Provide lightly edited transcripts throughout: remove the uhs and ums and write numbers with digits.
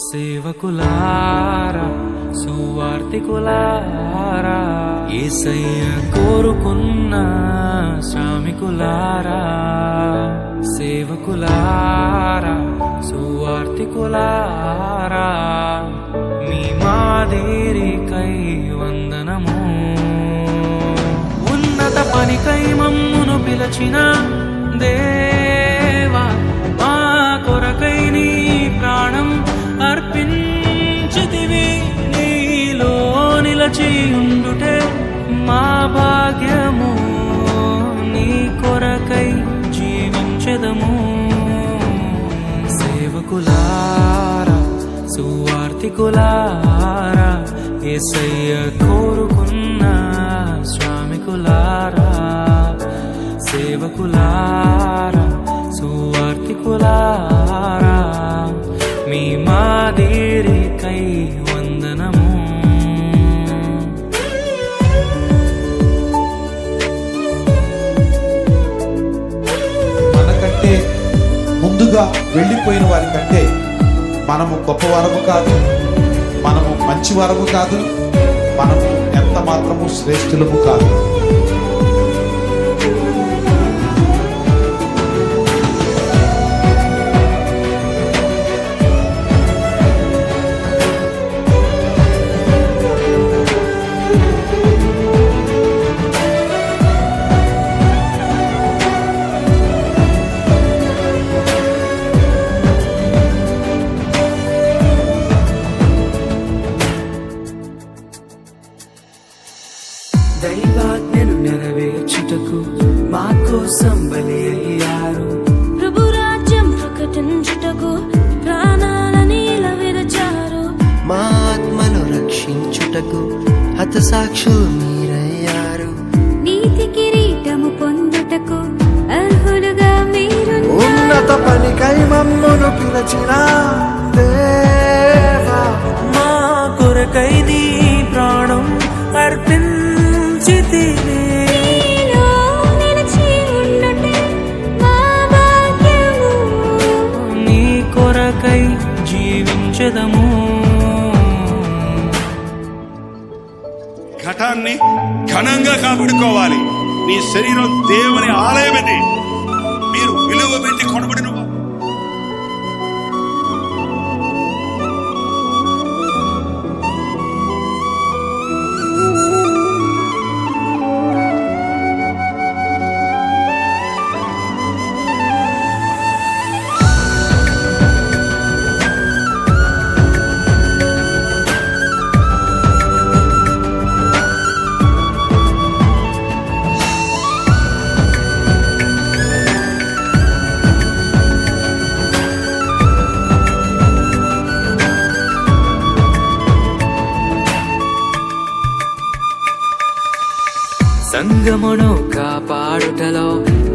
సేవకులారా సువార్తికులారా యేసయ్య కోరుకున్న శ్రామికులారా సేవకులారా సువార్తికులారా మీ మాదిరికై వందనము ఉన్నత పనికై మమ్మును పిలచిన దేవా మా కొరకై నీ ప్రాణం అర్పించితివి నీలో నిలచి ఉండుటే మా భాగ్యము నీ కొరకై జీవించెదము సేవకులారా సువార్తికులారా యేసయ్య కోరుకున్న శ్రామికులారా సేవకులారా సువార్తికులారా మీ మాదిరికై వందనము. మనకంటే ముందుగా వెళ్ళిపోయిన వారి కంటే మనము గొప్పవారము కాదు, మనము మంచివారము కాదు, మనము ఎంత మాత్రము శ్రేష్ఠులము కాదు. దైవాజ్ఞను నెరవేర్చుటకు మా కోసం బలి అయ్యారు. ప్రభు రాజ్యం ప్రకటించుటకు ప్రాణాలని విరచారు. మా ఆత్మను రక్షించుటకు హతసాక్షులు మీరయ్యారు. నీతి కిరీటము పొందుటకు అర్హులుగా మీరు ఉన్నత పనికై మమ్మును పిలచిన దేవా మా కొరకై నీ ప్రాణం అర్పించితివి నీలో నిలిచి ఉండుటే మా భాగ్యము నీ కొరకై జీవించెదము. ఘటాన్ని ఘనంగా కాపాడుకోవాలి. నీ శరీరం దేవుని ఆలయం ఇది. మీరు విలువ పెట్టి కొనబడిన వారు. సంగమును కాపాడుటలో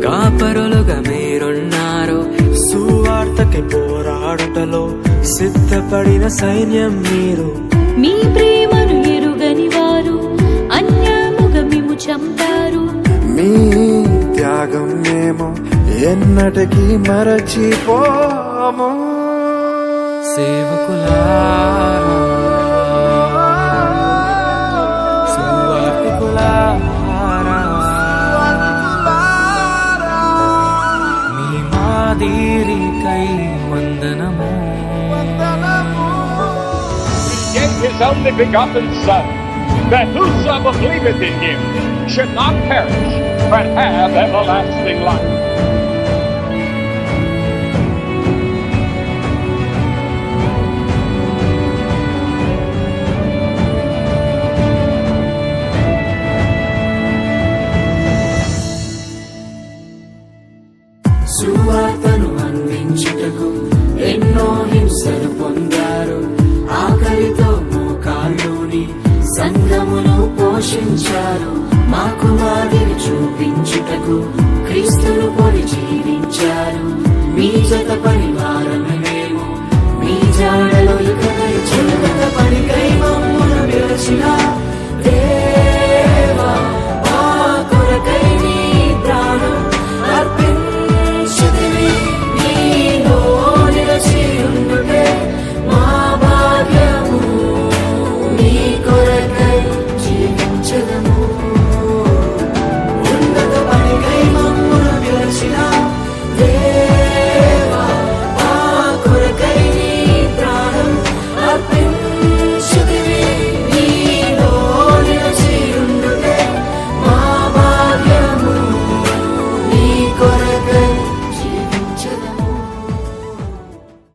కాపరులుగా మీరున్నారు. సువార్తకి పోరాడుటలో సిద్ధపడిన సైన్యం మీరు. మీ ప్రేమను ఎరుగని వారు అన్యాయముగా మిమ్ము చంపారు. మీ త్యాగం మేము ఎన్నటికీ మరచిపోము. సేవకులారా సువార్తికులారా మీ మాదిరికై వందనము. He gave his only begotten Son, that whosoever believeth in him should not perish, but have everlasting life. సువార్తను అందించుటకు ఎన్నో హింసలు పొందారు. ఆకలితో మోకాళ్ళుని సంఘమును పోషించారు. మాకు మాదిరి చూపించుటకు క్రీస్తును పొడి జీవించారు. మీ జత పరివారమే మేము, మీ జాడలో ఇక చిన్నత పనికై మమ్మును పిలచిన దేవా మా కొరకై నీ ప్రాణం అర్పించితివి నీలో నిలచి ఉండుటే మా కొరకై